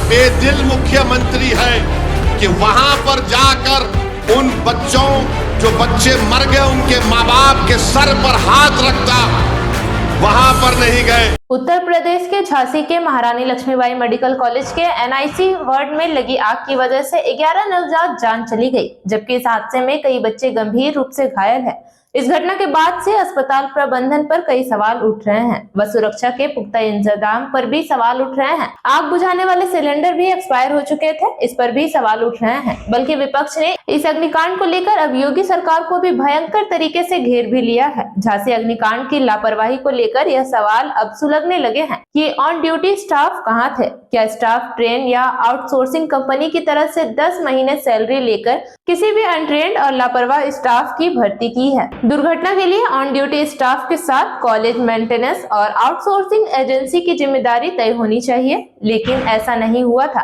बेदिल मुख्यमंत्री है कि वहां पर जाकर उन बच्चों जो बच्चे मर गए उनके माँ बाप के सर पर हाथ रखता, वहां पर नहीं गए। उत्तर प्रदेश के झांसी के महारानी लक्ष्मीबाई मेडिकल कॉलेज के एनआईसी वार्ड में लगी आग की वजह से 11 नवजात जान चली गई, जबकि इस हादसे में कई बच्चे गंभीर रूप से घायल हैं। इस घटना के बाद से अस्पताल प्रबंधन पर कई सवाल उठ रहे हैं व सुरक्षा के पुख्ता इंतजाम पर भी सवाल उठ रहे हैं। आग बुझाने वाले सिलेंडर भी एक्सपायर हो चुके थे, इस पर भी सवाल उठ रहे हैं। बल्कि विपक्ष ने इस अग्निकांड को लेकर अब योगी सरकार को भी भयंकर तरीके से घेर भी लिया है। झांसी अग्निकांड की लापरवाही को लेकर यह सवाल अब सुलगने लगे हैं कि ऑन ड्यूटी स्टाफ कहाँ थे? क्या स्टाफ ट्रेन या आउटसोर्सिंग कंपनी की तरफ से 10 महीने सैलरी लेकर किसी भी अनट्रेन्ड और लापरवाह स्टाफ की भर्ती की है? दुर्घटना के लिए ऑन ड्यूटी स्टाफ के साथ कॉलेज मेंटेनेंस और आउटसोर्सिंग एजेंसी की जिम्मेदारी तय होनी चाहिए, लेकिन ऐसा नहीं हुआ था।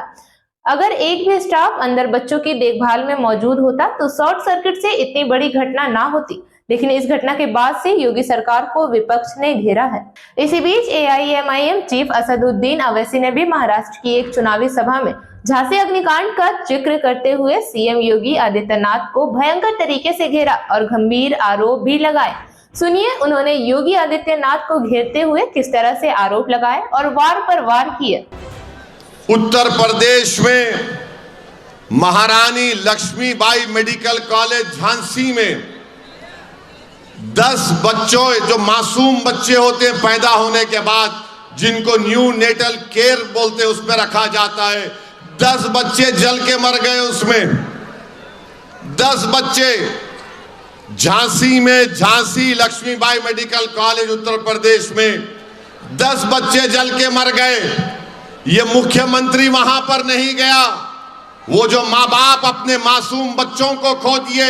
अगर एक भी स्टाफ अंदर बच्चों की देखभाल में मौजूद होता तो शॉर्ट सर्किट से इतनी बड़ी घटना ना होती, लेकिन इस घटना के बाद से योगी सरकार को विपक्ष ने घेरा है। इसी बीच एआईएमआईएम चीफ असदुद्दीन अवैसी ने भी महाराष्ट्र की एक चुनावी सभा में झांसी अग्निकांड का जिक्र करते हुए सीएम योगी आदित्यनाथ को भयंकर तरीके से घेरा और गंभीर आरोप भी लगाए। सुनिए उन्होंने योगी आदित्यनाथ को घेरते हुए किस तरह से आरोप लगाए और वार पर वार किए। उत्तर प्रदेश में महारानी लक्ष्मीबाई मेडिकल कॉलेज झांसी में 10 बच्चों जो मासूम बच्चे होते हैं पैदा होने के बाद, जिनको न्यू नेटल केयर बोलते हैं, उसमें रखा जाता है। 10 बच्चे जल के मर गए उसमें। 10 बच्चे झांसी में, झांसी लक्ष्मीबाई मेडिकल कॉलेज उत्तर प्रदेश में 10 बच्चे जल के मर गए। ये मुख्यमंत्री वहां पर नहीं गया। वो जो माँ बाप अपने मासूम बच्चों को खो दिए,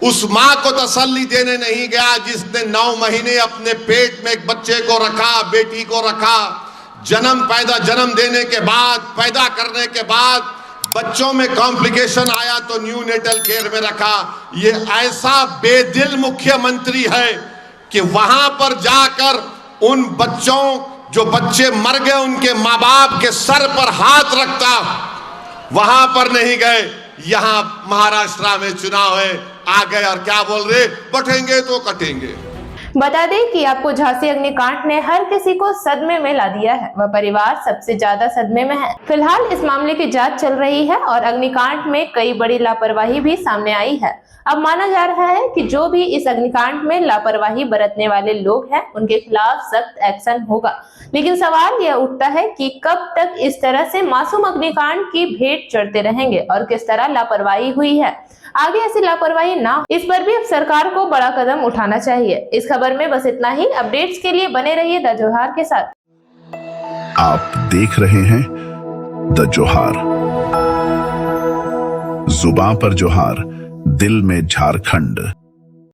उस माँ को तसल्ली देने नहीं गया जिसने 9 महीने अपने पेट में एक बच्चे को रखा, बेटी को रखा। जन्म देने के बाद, पैदा करने के बाद बच्चों में कॉम्प्लिकेशन आया तो न्यू नेटल केयर में रखा। ये ऐसा बेदिल मुख्यमंत्री है कि वहां पर जाकर उन बच्चों जो बच्चे मर गए उनके माँ बाप के सर पर हाथ रखता, वहां पर नहीं गए। यहां महाराष्ट्र में चुनाव है, आ गए और क्या बोल रहे, बटेंगे तो कटेंगे। बता दें कि आपको झांसी अग्निकांड ने हर किसी को सदमे में ला दिया है। वह परिवार सबसे ज्यादा सदमे में है। फिलहाल इस मामले की जांच चल रही है और अग्निकांड में कई बड़ी लापरवाही भी सामने आई है। अब माना जा रहा है कि जो भी इस अग्निकांड में लापरवाही बरतने वाले लोग हैं उनके खिलाफ सख्त एक्शन होगा। लेकिन सवाल यह उठता है कि कब तक इस तरह से मासूम अग्निकांड की भेंट चढ़ते रहेंगे और किस तरह लापरवाही हुई है। आगे ऐसी लापरवाही ना हो, इस पर भी अब सरकार को बड़ा कदम उठाना चाहिए। इस खबर में बस इतना ही। अपडेट्स के लिए बने रहिए द जोहार के साथ। आप देख रहे हैं द जोहार। जुबां पर जोहार, दिल में झारखंड।